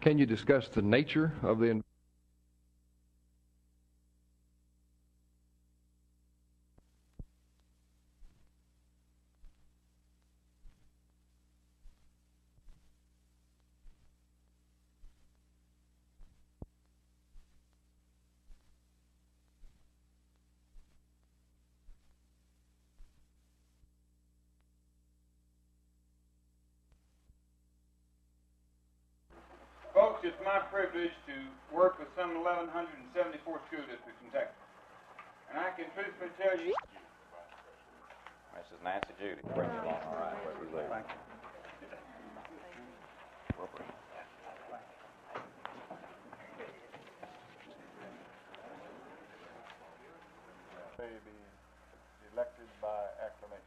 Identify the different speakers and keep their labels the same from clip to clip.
Speaker 1: Can you discuss the nature of the
Speaker 2: Folks, it's my privilege to work with some 1,174 school districts in Texas. And I can truthfully tell you...
Speaker 3: This is Nancy Judy. Bring you along, all right, where we live.
Speaker 2: Thank you.
Speaker 4: May be elected by acclamation.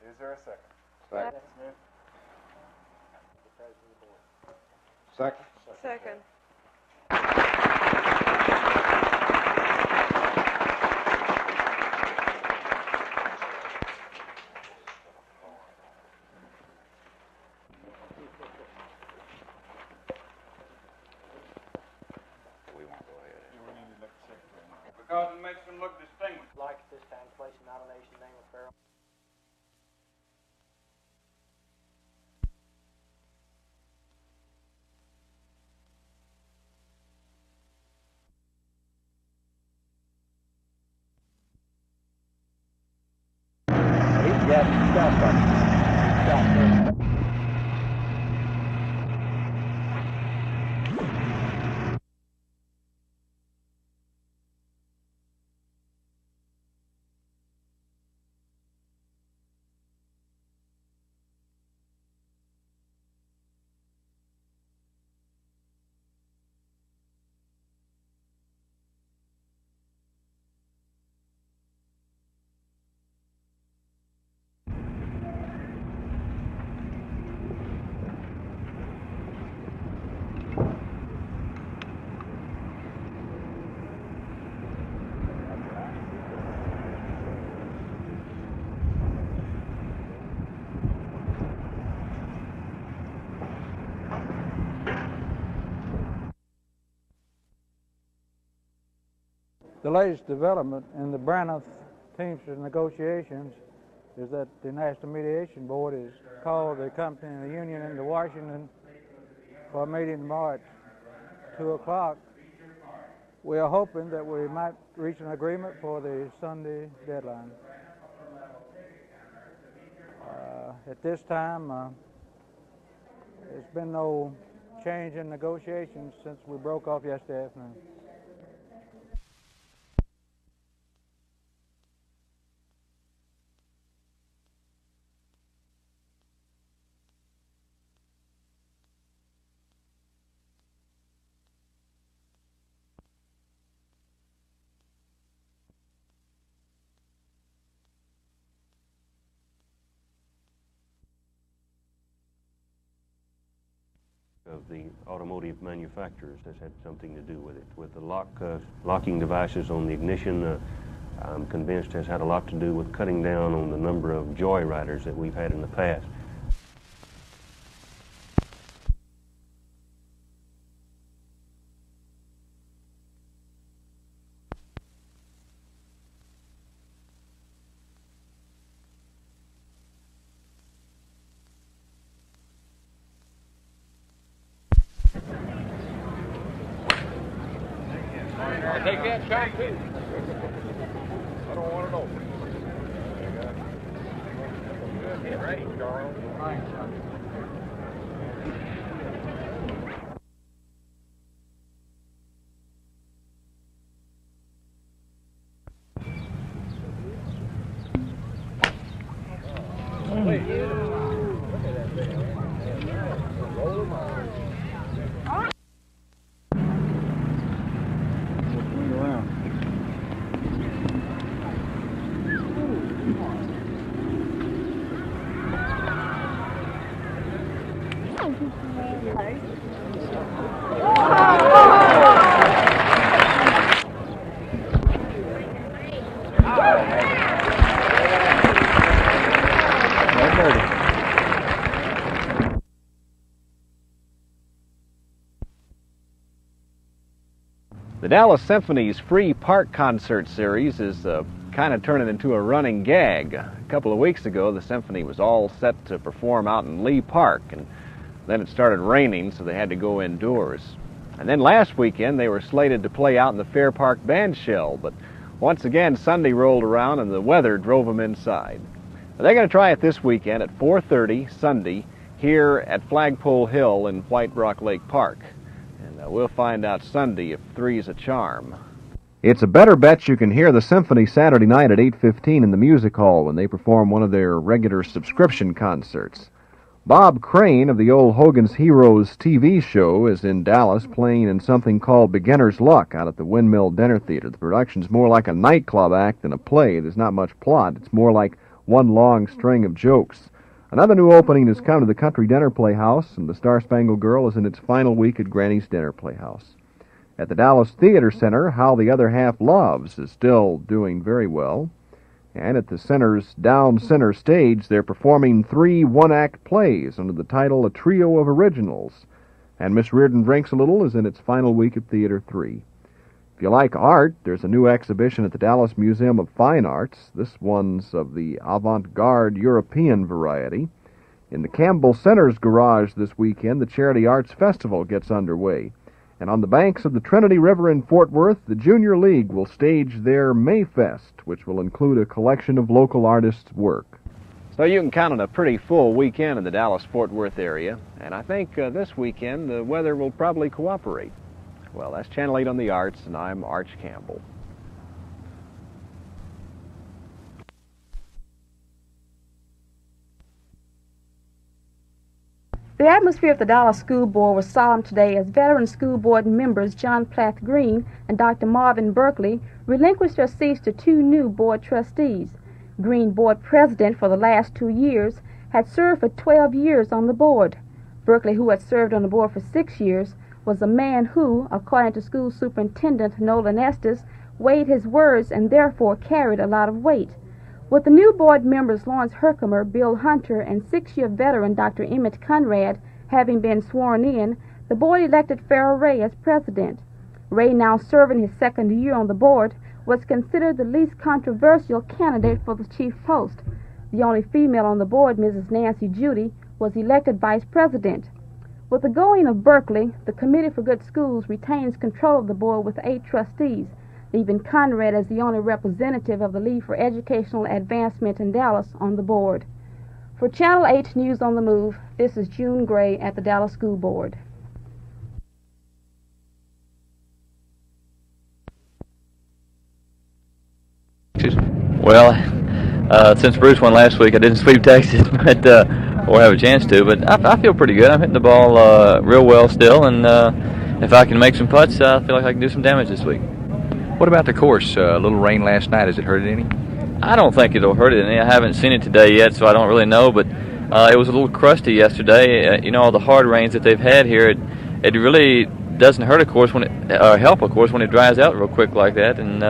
Speaker 4: Is there a second?
Speaker 1: Second.
Speaker 4: Smith?
Speaker 1: Second.
Speaker 5: Second.
Speaker 3: We won't go ahead.
Speaker 4: We need to elect the secretary.
Speaker 2: Because it makes them look distinguished.
Speaker 6: Like at this time, place a nomination name of Farrell.
Speaker 7: The latest development in the Braniff Teamsters negotiations is that the National Mediation Board has called the company and the union into Washington for a meeting tomorrow at 2 o'clock. We are hoping that we might reach an agreement for the Sunday deadline. At this time, there's been no change in negotiations since we broke off yesterday afternoon.
Speaker 8: Of the automotive manufacturers has had something to do with it. With the locking devices on the ignition, I'm convinced has had a lot to do with cutting down on the number of joyriders that we've had in the past.
Speaker 2: I'll take that shot too.
Speaker 4: I don't want to know.
Speaker 2: Get ready, Charles.
Speaker 5: Dallas Symphony's free park concert series is kind of turning into a running gag. A couple of weeks ago, the Symphony was all set to perform out in Lee Park, and then it started raining, so they had to go indoors. And then last weekend, they were slated to play out in the Fair Park Band Shell, but once again, Sunday rolled around and the weather drove them inside. They're going to try it this weekend at 4:30 Sunday here at Flagpole Hill in White Rock Lake Park. And we'll find out Sunday if three's a charm. It's a better bet you can hear the Symphony Saturday night at 8:15 in the Music Hall when they perform one of their regular subscription concerts. Bob Crane of the old Hogan's Heroes TV show is in Dallas playing in something called Beginner's Luck out at the Windmill Dinner Theater. The production's more like a nightclub act than a play. There's not much plot. It's more like one long string of jokes. Another new opening has come to the Country Dinner Playhouse, and the Star-Spangled Girl is in its final week at Granny's Dinner Playhouse. At the Dallas Theater Center, How the Other Half Loves is still doing very well. And at the center's Down Center stage, they're performing 3 one-act plays under the title A Trio of Originals. And Miss Reardon Drinks a Little is in its final week at Theater 3. If you like art, there's a new exhibition at the Dallas Museum of Fine Arts. This one's of the avant-garde European variety. In the Campbell Center's garage this weekend, the Charity Arts Festival gets underway. And on the banks of the Trinity River in Fort Worth, the Junior League will stage their Mayfest, which will include a collection of local artists' work. So you can count on a pretty full weekend in the Dallas-Fort Worth area, and I think this weekend the weather will probably cooperate. Well, that's Channel 8 on the Arts, and I'm Arch Campbell.
Speaker 9: The atmosphere at the Dallas School Board was solemn today as veteran school board members John Plath Green and Dr. Marvin Berkeley relinquished their seats to 2 new board trustees. Green, board president for the last 2 years, had served for 12 years on the board. Berkeley, who had served on the board for 6 years, was a man who, according to school superintendent Nolan Estes, weighed his words and therefore carried a lot of weight. With the new board members Lawrence Herkimer, Bill Hunter, and 6-year veteran Dr. Emmett Conrad having been sworn in, the board elected Farrell Ray as president. Ray, now serving his 2nd year on the board, was considered the least controversial candidate for the chief post. The only female on the board, Mrs. Nancy Judy, was elected vice president. With the going of Berkeley, the Committee for Good Schools retains control of the board with 8 trustees, leaving Conrad as the only representative of the League for Educational Advancement in Dallas on the board. For Channel 8 News on the Move, this is June Gray at the Dallas School Board.
Speaker 10: Well, since Bruce won last week, I didn't sweep Texas, but or have a chance to. But I feel pretty good. I'm hitting the ball real well still, and if I can make some putts, I feel like I can do some damage this week.
Speaker 11: What about the course? A little rain last night. Has it hurt it any?
Speaker 10: I don't think it'll hurt it any. I haven't seen it today yet, so I don't really know. But it was a little crusty yesterday. You know, all the hard rains that they've had here, it really doesn't hurt a course when it, or help a course when it dries out real quick like that, and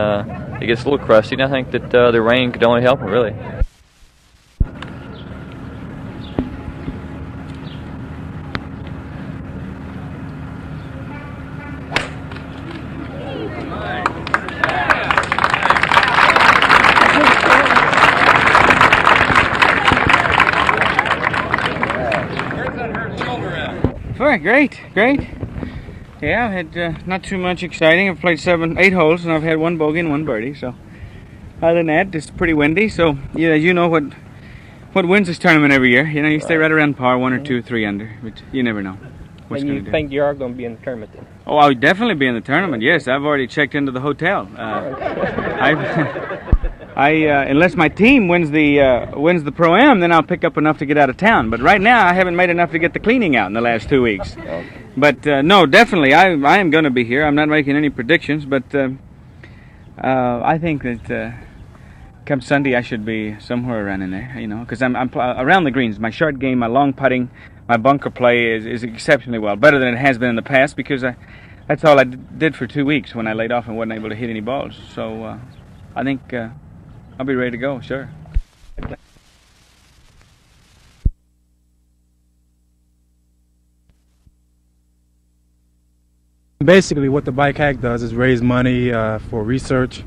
Speaker 10: it gets a little crusty. And I think that the rain could only help them really.
Speaker 12: Great. Yeah, I've had not too much exciting. I've played 8 holes, and I've had 1 bogey and 1 birdie. So, other than that, it's pretty windy. So, yeah, you know what wins this tournament every year. You know, you stay right around par, 1 or 2, 3 under, but you never know what's going to do.
Speaker 6: You think you are going to be in the tournament then?
Speaker 12: Oh, I'll definitely be in the tournament. Yes, I've already checked into the hotel. Unless my team wins the Pro-Am, then I'll pick up enough to get out of town. But right now, I haven't made enough to get the cleaning out in the last 2 weeks. Okay. But no, definitely, I am going to be here. I'm not making any predictions, but I think that come Sunday I should be somewhere around in there. You know, because I'm around the greens. My short game, my long putting, my bunker play is exceptionally well, better than it has been in the past. Because that's all I did for 2 weeks when I laid off and wasn't able to hit any balls. So I think. I'll be ready to go, sure.
Speaker 13: Basically, what the bike hack does is raise money for research,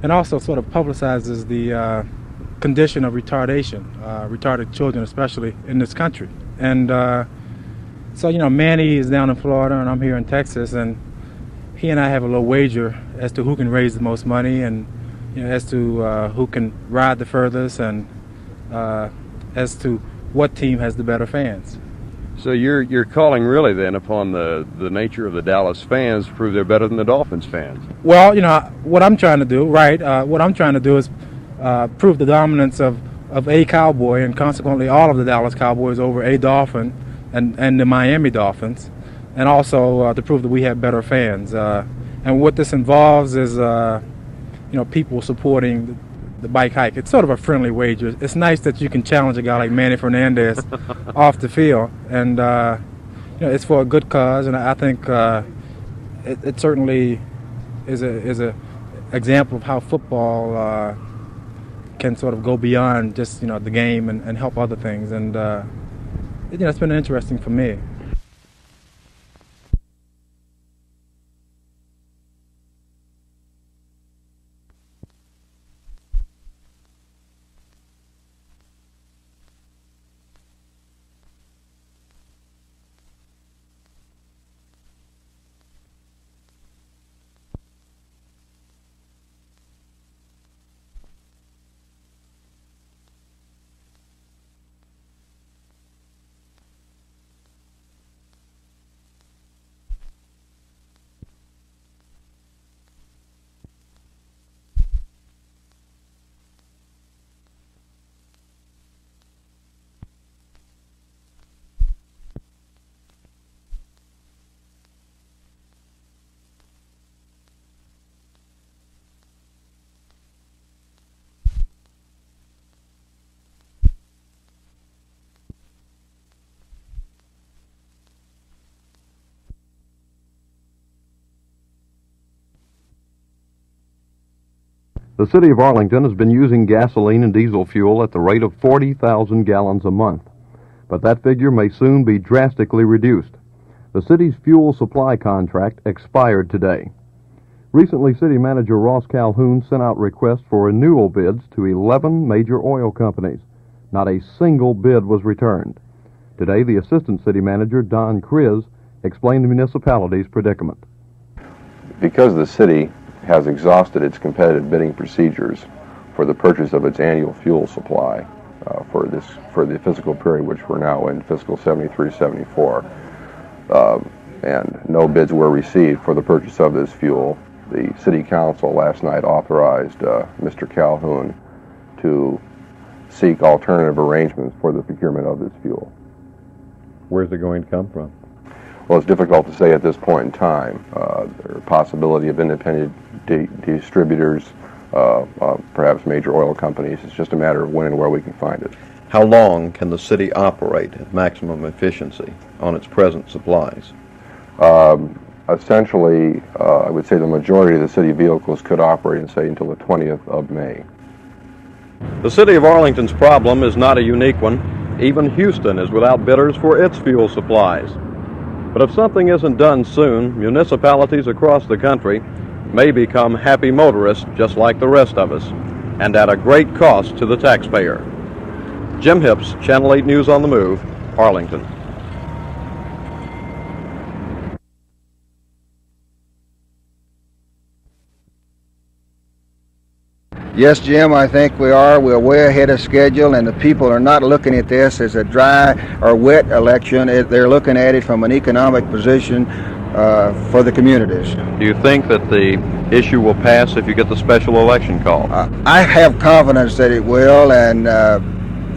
Speaker 13: and also sort of publicizes the condition of retardation, retarded children especially in this country. And so, you know, Manny is down in Florida and I'm here in Texas, and he and I have a little wager as to who can raise the most money, and you know, as to who can ride the furthest, and as to what team has the better fans.
Speaker 1: So you're calling really then upon the nature of the Dallas fans to prove they're better than the Dolphins fans.
Speaker 13: Well, you know, what I'm trying to do, right, what I'm trying to do is prove the dominance of a Cowboy, and consequently all of the Dallas Cowboys over a Dolphin and the Miami Dolphins, and also to prove that we have better fans. And what this involves is, you know, people supporting the bike hike. It's sort of a friendly wager. It's nice that you can challenge a guy like Manny Fernandez off the field, and you know, it's for a good cause, and I think it certainly is a example of how football can sort of go beyond just, you know, the game and help other things, and you know, it's been interesting for me.
Speaker 14: The city of Arlington has been using gasoline and diesel fuel at the rate of 40,000 gallons a month, but that figure may soon be drastically reduced. The city's fuel supply contract expired today. Recently, City Manager Ross Calhoun sent out requests for renewal bids to 11 major oil companies. Not a single bid was returned. Today, the Assistant City Manager, Don Kriz, explained the municipality's predicament.
Speaker 15: Because the city has exhausted its competitive bidding procedures for the purchase of its annual fuel supply for the fiscal period, which we're now in, fiscal 73-74, and no bids were received for the purchase of this fuel. The City Council last night authorized Mr. Calhoun to seek alternative arrangements for the procurement of this fuel.
Speaker 14: Where's it going to come from?
Speaker 15: Well, it's difficult to say at this point in time. There are possibility of independent distributors, perhaps major oil companies. It's just a matter of when and where we can find it.
Speaker 14: How long can the city operate at maximum efficiency on its present supplies?
Speaker 15: Essentially, I would say the majority of the city vehicles could operate, say, until the 20th of May.
Speaker 14: The city of Arlington's problem is not a unique one. Even Houston is without bidders for its fuel supplies. But if something isn't done soon, municipalities across the country may become happy motorists just like the rest of us, and at a great cost to the taxpayer. Jim Hips, Channel 8 News on the Move, Arlington.
Speaker 16: Yes, Jim, I think we are. We're way ahead of schedule, and the people are not looking at this as a dry or wet election. They're looking at it from an economic position for the communities.
Speaker 14: Do you think that the issue will pass if you get the special election called?
Speaker 16: I have confidence that it will, and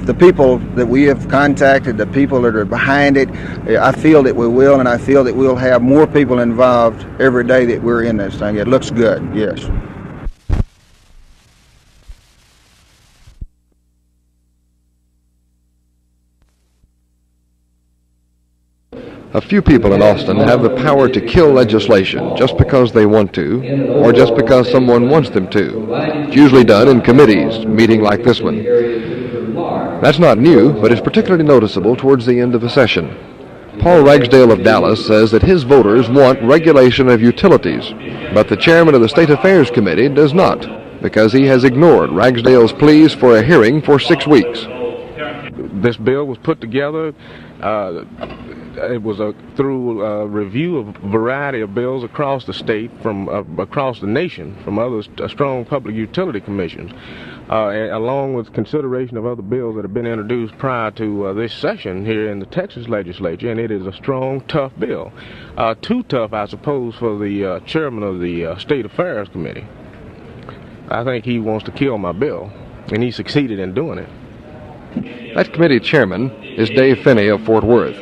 Speaker 16: the people that we have contacted, the people that are behind it, I feel that we will, and I feel that we'll have more people involved every day that we're in this thing. It looks good, yes.
Speaker 1: A few people in Austin have the power to kill legislation just because they want to, or just because someone wants them to. It's usually done in committees, meeting like this one. That's not new, but it's particularly noticeable towards the end of a session. Paul Ragsdale of Dallas says that his voters want regulation of utilities, but the chairman of the State Affairs Committee does not, because he has ignored Ragsdale's pleas for a hearing for 6 weeks.
Speaker 17: This bill was put together. It was through a review of a variety of bills across the state, from across the nation, from other strong public utility commissions, along with consideration of other bills that have been introduced prior to this session here in the Texas legislature, and it is a strong, tough bill. Too tough, I suppose, for the chairman of the State Affairs Committee. I think he wants to kill my bill, and he succeeded in doing it.
Speaker 1: That committee chairman is Dave Finney of Fort Worth.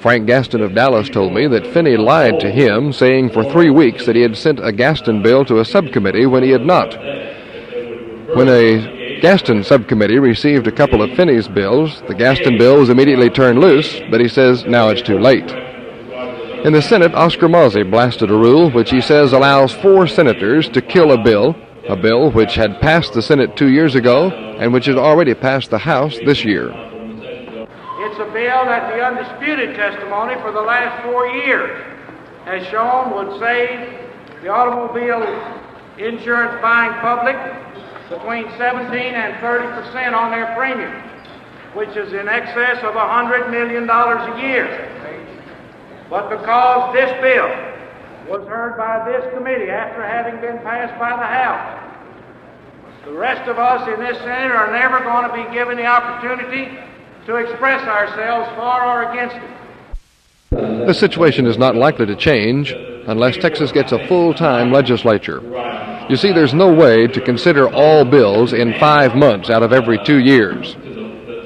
Speaker 1: Frank Gaston of Dallas told me that Finney lied to him, saying for 3 weeks that he had sent a Gaston bill to a subcommittee when he had not. When a Gaston subcommittee received a couple of Finney's bills, the Gaston bill was immediately turned loose, but he says now it's too late. In the Senate, Oscar Mozzie blasted a rule which he says allows 4 senators to kill a bill which had passed the Senate 2 years ago and which had already passed the House this year.
Speaker 6: It's a bill that the undisputed testimony for the last 4 years has shown would save the automobile insurance buying public between 17 and 30% on their premium, which is in excess of $100 million a year. But because this bill was heard by this committee after having been passed by the House, the rest of us in this Senate are never going to be given the opportunity to express ourselves for or against it.
Speaker 1: This situation is not likely to change unless Texas gets a full-time legislature. You see, there's no way to consider all bills in 5 months out of every 2 years.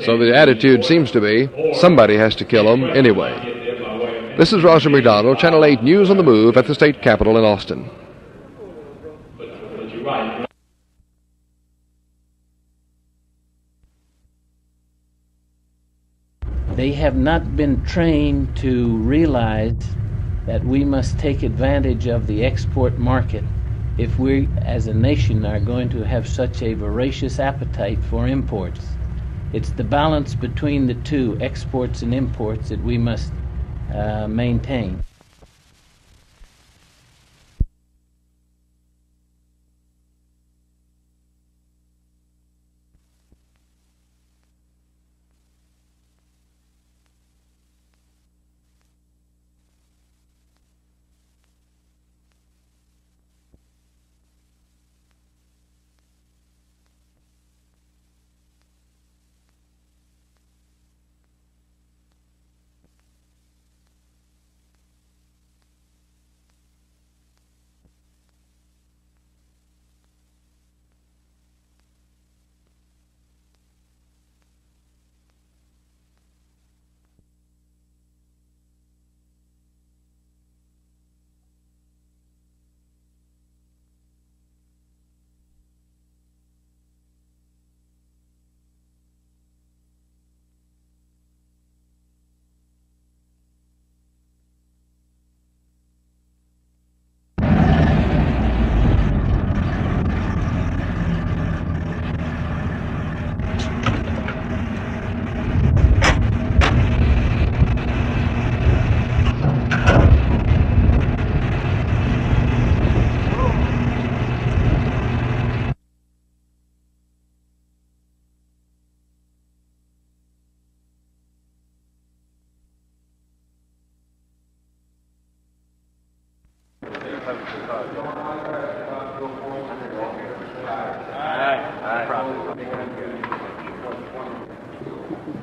Speaker 1: So the attitude seems to be, somebody has to kill them anyway. This is Roger McDonald, Channel 8 News on the Move at the State Capitol in Austin.
Speaker 18: They have not been trained to realize that we must take advantage of the export market if we as a nation are going to have such a voracious appetite for imports. It's the balance between the two, exports and imports, that we must maintain.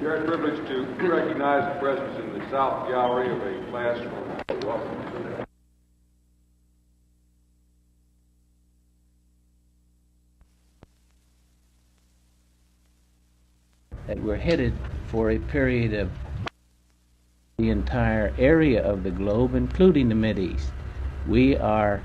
Speaker 19: Very privileged to recognize the presence in the South Gallery of a class from welcome.
Speaker 18: That we're headed for a period of the entire area of the globe, including the Mideast. We are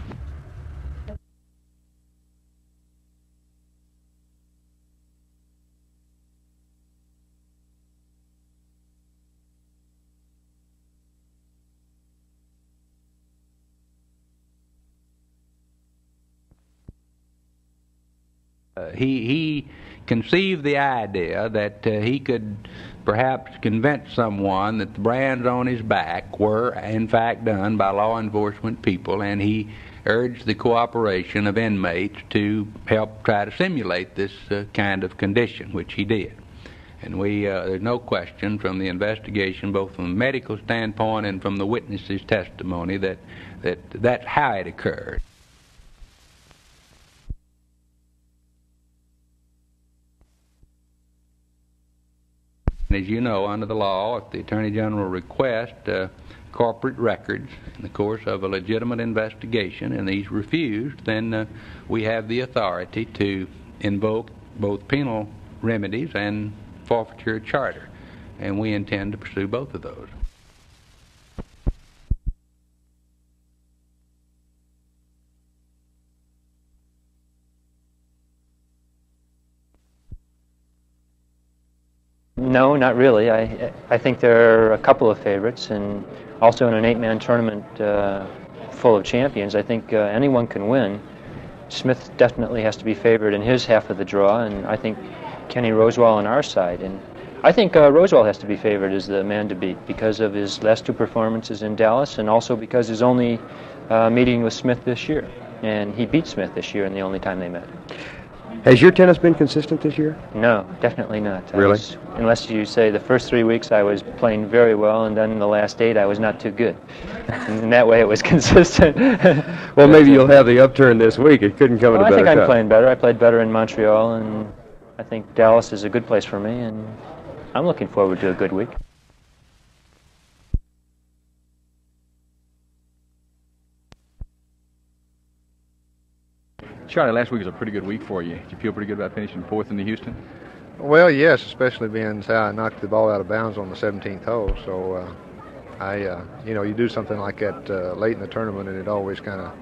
Speaker 20: conceived the idea that he could perhaps convince someone that the brands on his back were in fact done by law enforcement people, and he urged the cooperation of inmates to help try to simulate this kind of condition, which he did. And there's no question from the investigation, both from a medical standpoint and from the witnesses' testimony, that's how it occurred. As you know, under the law, if the Attorney General requests corporate records in the course of a legitimate investigation and these refused, then we have the authority to invoke both penal remedies and forfeiture charter, and we intend to pursue both of those.
Speaker 21: No, not really. I think there are a couple of favorites, and also in an 8-man tournament full of champions, I think anyone can win. Smith definitely has to be favored in his half of the draw, and I think Kenny Rosewall on our side. And I think Rosewall has to be favored as the man to beat because of his last two performances in Dallas, and also because his only meeting with Smith this year. And he beat Smith this year in the only time they met.
Speaker 22: Has your tennis been consistent this year?
Speaker 21: No, definitely not.
Speaker 22: Really?
Speaker 21: Unless you say the first 3 weeks I was playing very well, and then the last 8 I was not too good. And in that way it was consistent.
Speaker 22: Well, maybe you'll have the upturn this week. It couldn't come at a better time.
Speaker 21: I think I'm playing better. I played better in Montreal, and I think Dallas is a good place for me, and I'm looking forward to a good week.
Speaker 11: Charlie, last week was a pretty good week for you. Did you feel pretty good about finishing 4th in the Houston?
Speaker 23: Well, yes, especially being how I knocked the ball out of bounds on the 17th hole. So, you do something like that late in the tournament, and it always kind of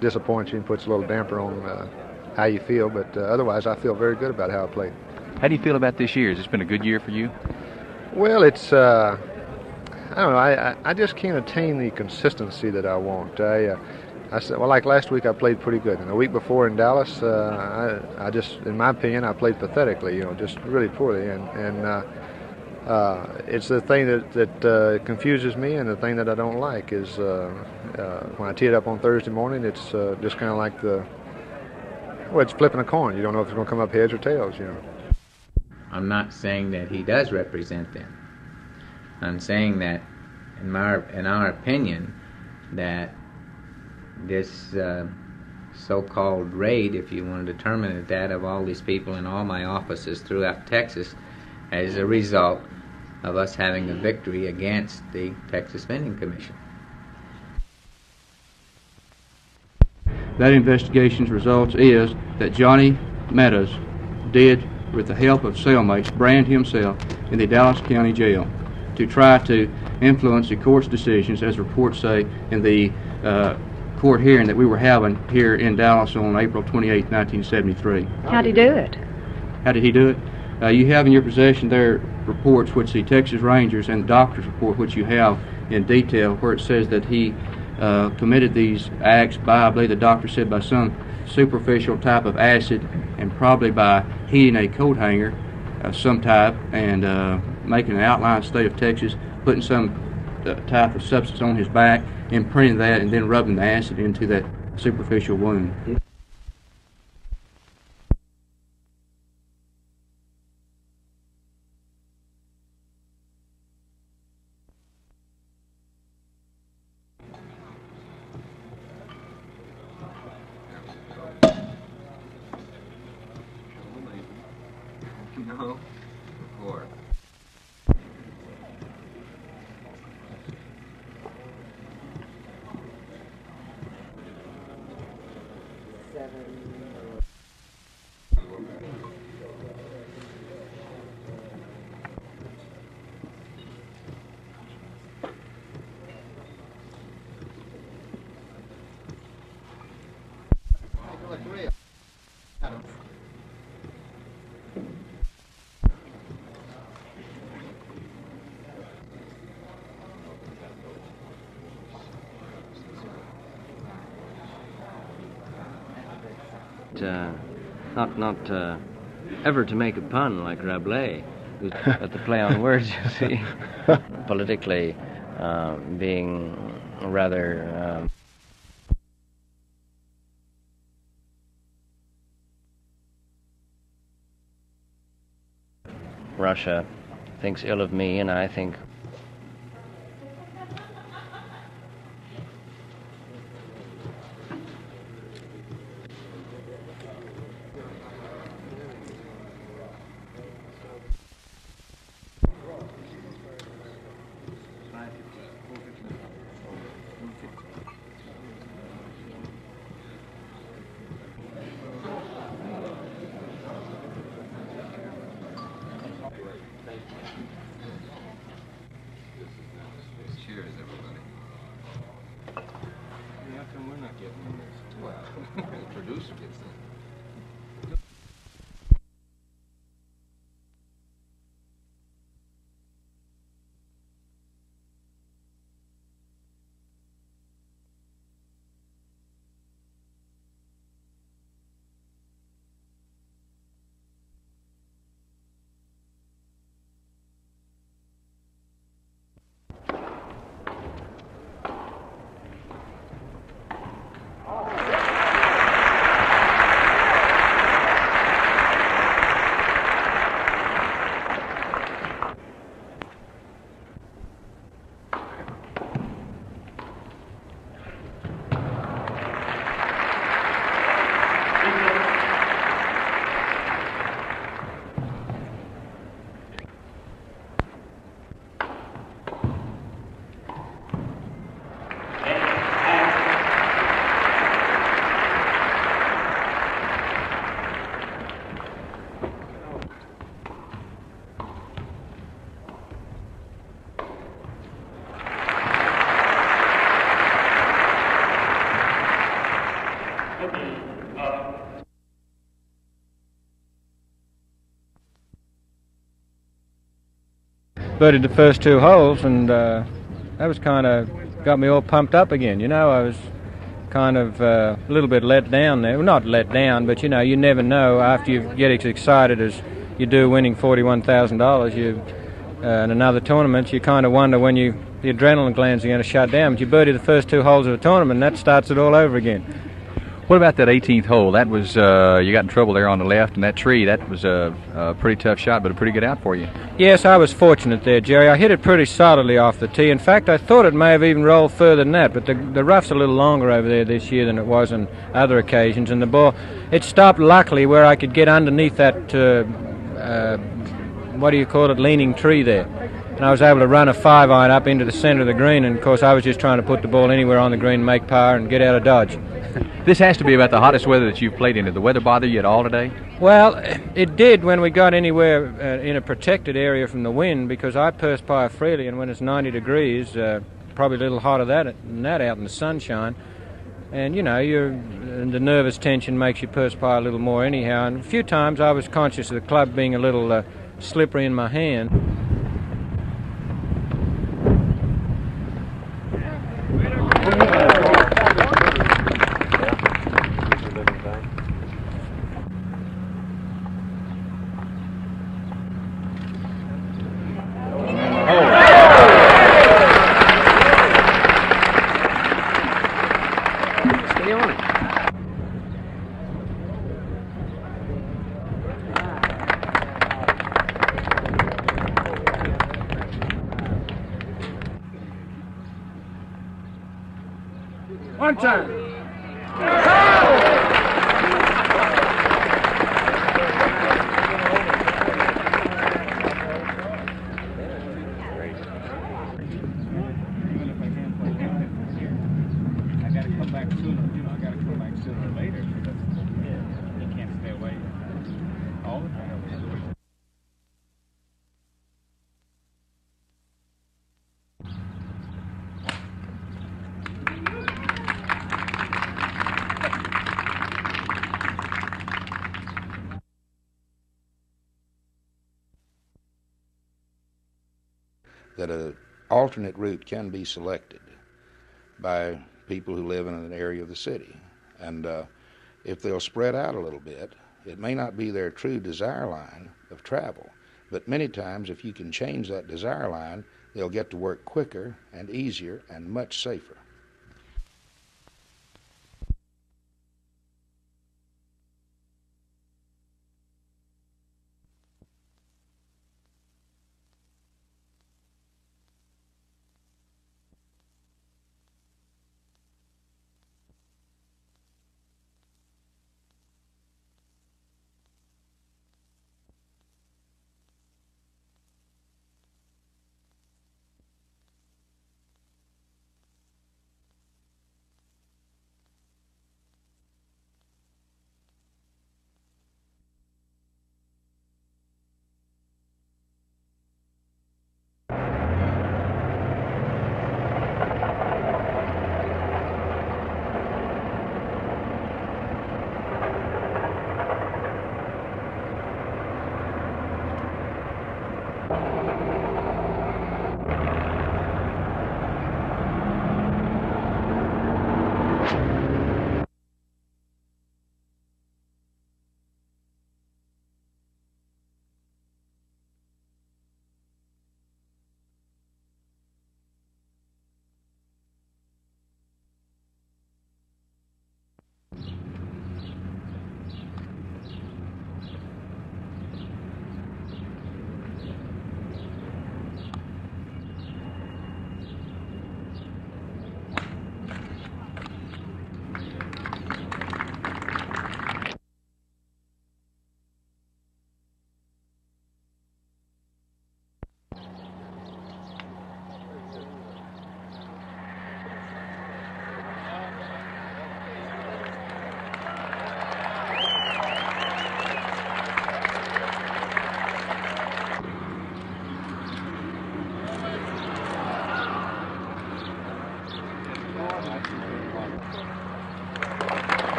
Speaker 23: disappoints you and puts a little damper on how you feel. But otherwise, I feel very good about how I played.
Speaker 11: How do you feel about this year? Has this been a good year for you?
Speaker 23: Well, it's I don't know. I just can't attain the consistency that I want. I said, well, like last week I played pretty good, and the week before in Dallas, I just, in my opinion, I played pathetically, just really poorly, and it's the thing that confuses me, and the thing that I don't like is when I tee it up on Thursday morning, it's just kind of like it's flipping a coin. You don't know if it's going to come up heads or tails,
Speaker 24: I'm not saying that he does represent them. I'm saying that, in our opinion, that this so-called raid, if you want to determine it, that of all these people in all my offices throughout Texas, as a result of us having a victory against the Texas Spending Commission.
Speaker 25: That investigation's results is that Johnny Meadows did, with the help of cellmates, brand himself in the Dallas County Jail to try to influence the court's decisions, as reports say in the court hearing that we were having here in Dallas on April 28, 1973.
Speaker 26: How did he do it?
Speaker 25: How did he do it? You have in your possession there reports which the Texas Rangers and the doctor's report, which you have in detail, where it says that he committed these acts by, I believe the doctor said, by some superficial type of acid, and probably by heating a coat hanger of some type and making an outline state of Texas, putting some type of substance on his back, imprinting that, and then rubbing the acid into that superficial wound.
Speaker 27: No. Or.
Speaker 28: Not
Speaker 2: ever to make a pun like Rabelais, but the play on words, you see. Politically, being rather Russia thinks ill of me, and I think
Speaker 3: Cheers, everybody. How come we're not getting this? Well, the producer gets it.
Speaker 4: Birdied the first 2 holes, and that was kind of got me all pumped up again. You know, I was kind of a little bit let down there. Well, not let down, but you know, you never know after you get as excited as you do winning $41,000 in another tournament. You kind of wonder when the adrenaline glands are going to shut down. But you birdie the first 2 holes of a tournament, and that starts it all over again.
Speaker 11: What about that 18th hole? That was, you got in trouble there on the left, and that tree, that was a pretty tough shot, but a pretty good out for you.
Speaker 4: Yes, I was fortunate there, Jerry. I hit it pretty solidly off the tee. In fact, I thought it may have even rolled further than that, but the rough's a little longer over there this year than it was on other occasions, and the ball, it stopped luckily where I could get underneath that, what do you call it, leaning tree there. And I was able to run a 5-iron up into the center of the green, and of course I was just trying to put the ball anywhere on the green, make par, and get out of Dodge.
Speaker 11: This has to be about the hottest weather that you've played in. Did the weather bother you at all today?
Speaker 4: Well, it did when we got anywhere in a protected area from the wind, because I perspire freely, and when it's 90 degrees, probably a little hotter than that out in the sunshine. And, you know, the nervous tension makes you perspire a little more anyhow. And a few times I was conscious of the club being a little slippery in my hand.
Speaker 6: One time.
Speaker 7: That an alternate route can be selected by people who live in an area of the city. And if they'll spread out a little bit, It may not be their true desire line of travel, but many times if you can change that desire line, they'll get to work quicker and easier and much safer.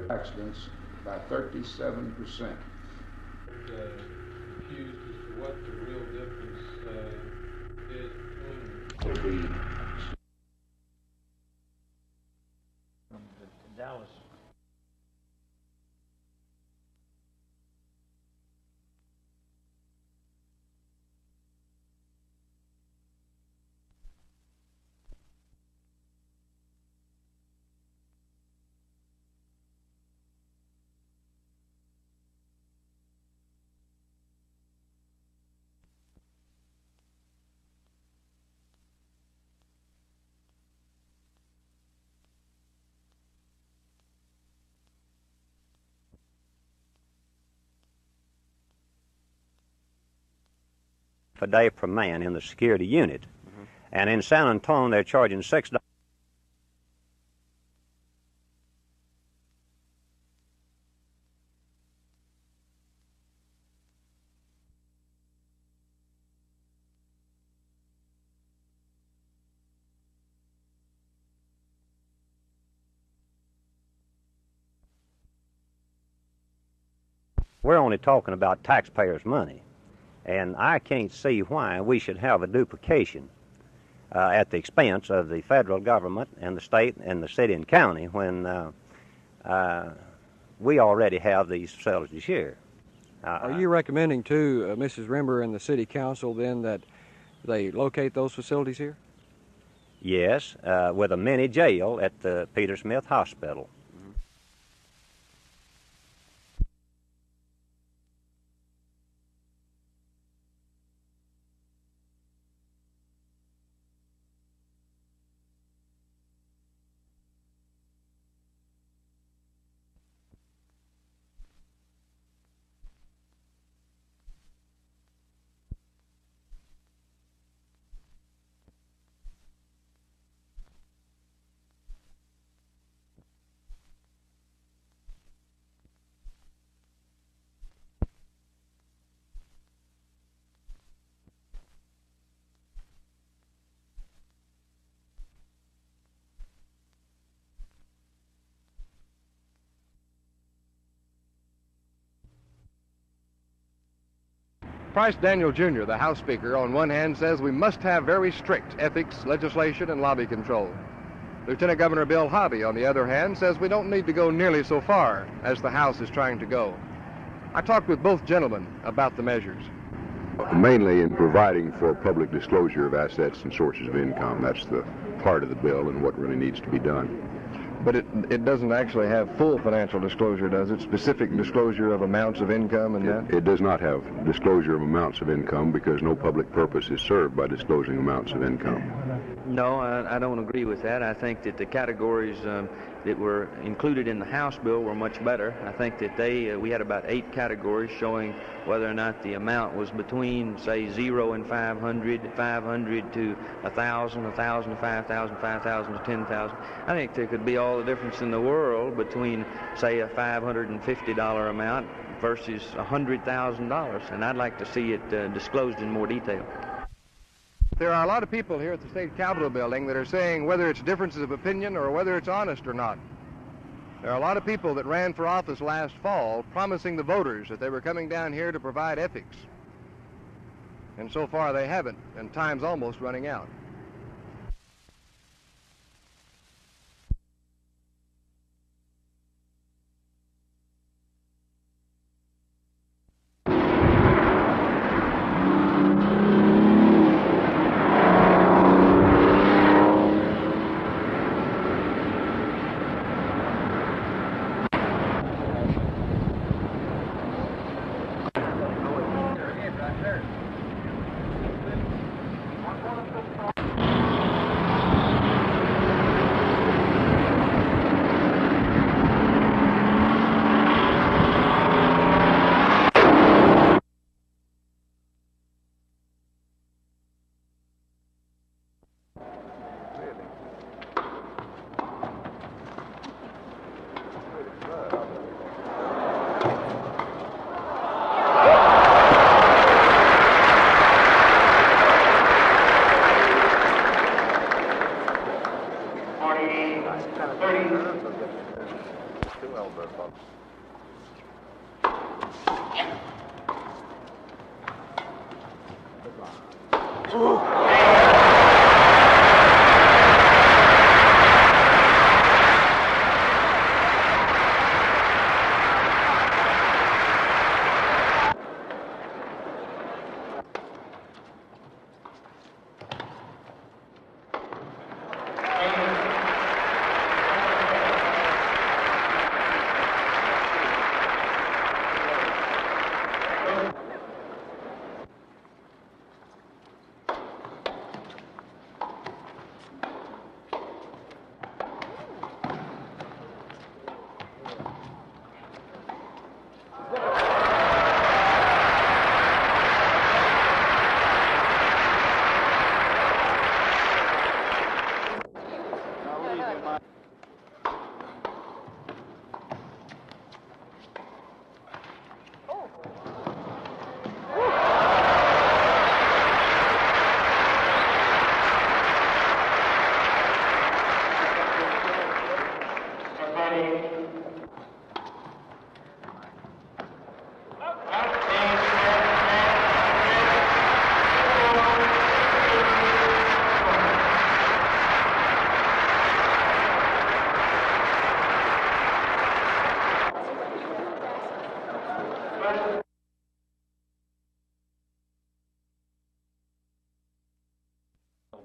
Speaker 7: Accidents by 37%.
Speaker 3: Confused as to what the real difference is between
Speaker 21: Dallas.
Speaker 5: A day per man in the security unit. And in San Antonio, they're charging $6. We're only talking about taxpayers' money. And I can't see why we should have a duplication at the expense of the federal government and the state and the city and county when we already have these facilities here.
Speaker 8: Are you recommending to Mrs. Rimber and the city council then that they locate those facilities here?
Speaker 5: Yes, with a mini jail at the Peter Smith Hospital.
Speaker 1: Price Daniel Jr., the House Speaker, on one hand says we must have very strict ethics, legislation, and lobby control. Lieutenant Governor Bill Hobby, on the other hand, says we don't need to go nearly so far as the House is trying to go. I talked with both gentlemen about the measures.
Speaker 9: Mainly in providing for public disclosure of assets and sources of income. That's the part of the bill and what really needs to be done.
Speaker 1: But it doesn't actually have full financial disclosure, does it? Specific disclosure of amounts of income and that?
Speaker 9: It does not have disclosure of amounts of income because no public purpose is served by disclosing amounts of income.
Speaker 10: No, I don't agree with that. I think that the categories that were included in the House bill were much better. I think that we had about 8 categories showing whether or not the amount was between, say, 0 and 500, 500 to 1,000, 1,000 to 5,000, 5,000 to 10,000. I think there could be all the difference in the world between, say, a $550 amount versus $100,000, and I'd like to see it disclosed in more detail.
Speaker 1: There are a lot of people here at the State Capitol building that are saying whether it's differences of opinion or whether it's honest or not. There are a lot of people that ran for office last fall promising the voters that they were coming down here to provide ethics. And so far they haven't, and time's almost running out.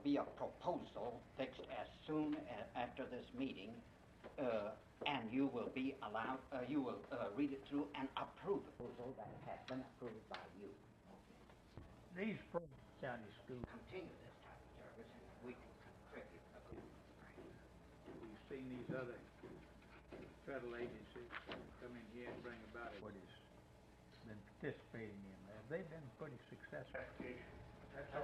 Speaker 12: Be a proposal fixed as soon as after this meeting, and you will be allowed, you will read it through and approve it. Proposal that has been approved by you.
Speaker 6: These county schools
Speaker 12: continue this type of service, and we can contribute.
Speaker 6: We've seen these other federal agencies come in here and bring about what has been participating in that. They've been pretty successful. That's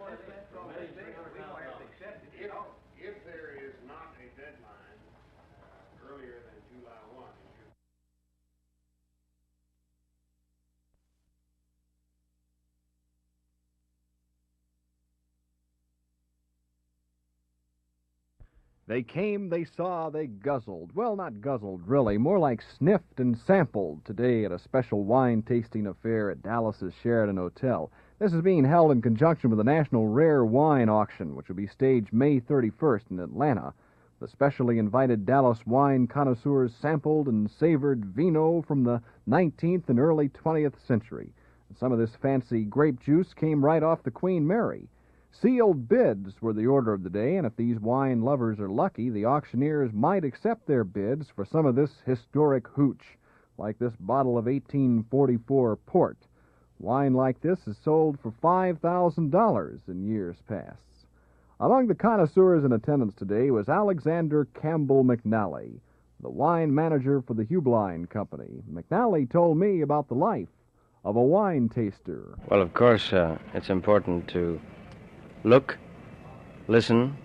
Speaker 6: what it's been. We don't have to accept it.
Speaker 3: If there is not a deadline earlier than July 1,
Speaker 1: They came, they saw, they guzzled. Well, not guzzled, really. More like sniffed and sampled today at a special wine tasting affair at Dallas's Sheraton Hotel. This is being held in conjunction with the National Rare Wine Auction, which will be staged May 31st in Atlanta. The specially invited Dallas wine connoisseurs sampled and savored vino from the 19th and early 20th century. And some of this fancy grape juice came right off the Queen Mary. Sealed bids were the order of the day, and if these wine lovers are lucky, the auctioneers might accept their bids for some of this historic hooch, like this bottle of 1844 port. Wine like this is sold for $5,000 in years past. Among the connoisseurs in attendance today was Alexander Campbell McNally, the wine manager for the Hubline Company. McNally told me about the life of a wine taster.
Speaker 2: Well, of course, it's important to look, listen,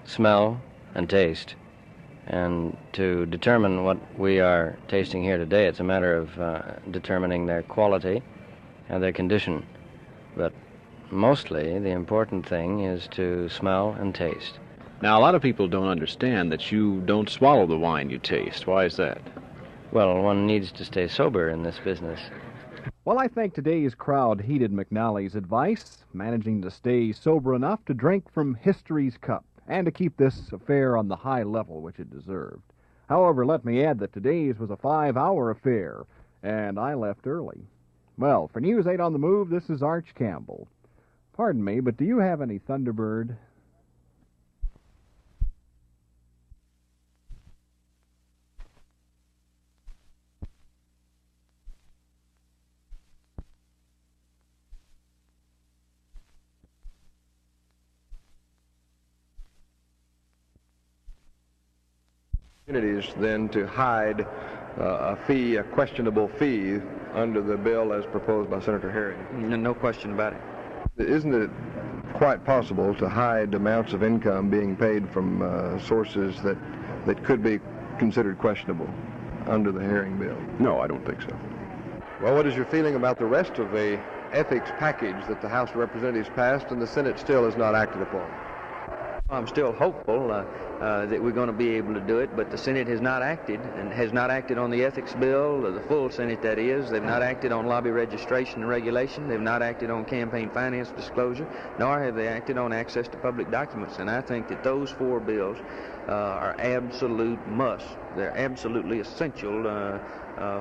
Speaker 2: smell, and taste. And to determine what we are tasting here today, it's a matter of determining their quality and their condition. But mostly, the important thing is to smell and taste.
Speaker 13: Now, a lot of people don't understand that you don't swallow the wine you taste. Why is that?
Speaker 2: Well, one needs to stay sober in this business.
Speaker 1: Well, I think today's crowd heeded McNally's advice, managing to stay sober enough to drink from history's cup and to keep this affair on the high level which it deserved. However, let me add that today's was a 5-hour affair, and I left early. Well, for News 8 on the Move, this is Arch Campbell. Pardon me, but do you have any Thunderbird?
Speaker 22: Opportunities then to hide a questionable fee, under the bill as proposed by Senator Herring.
Speaker 8: No question about it.
Speaker 22: Isn't it quite possible to hide amounts of income being paid from sources that could be considered questionable under the Herring bill?
Speaker 9: No, I don't think so.
Speaker 22: Well, what is your feeling about the rest of the ethics package that the House of Representatives passed and the Senate still has not acted upon?
Speaker 10: I'm still hopeful that we're going to be able to do it, but the Senate has not acted, and has not acted on the ethics bill, the full Senate that is. They've not acted on lobby registration and regulation. They've not acted on campaign finance disclosure, nor have they acted on access to public documents. And I think that those 4 bills are absolute must. They're absolutely essential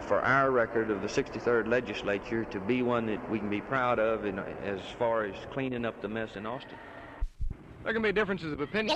Speaker 10: for our record of the 63rd legislature to be one that we can be proud of as far as cleaning up the mess in Austin.
Speaker 1: There can be differences of opinion.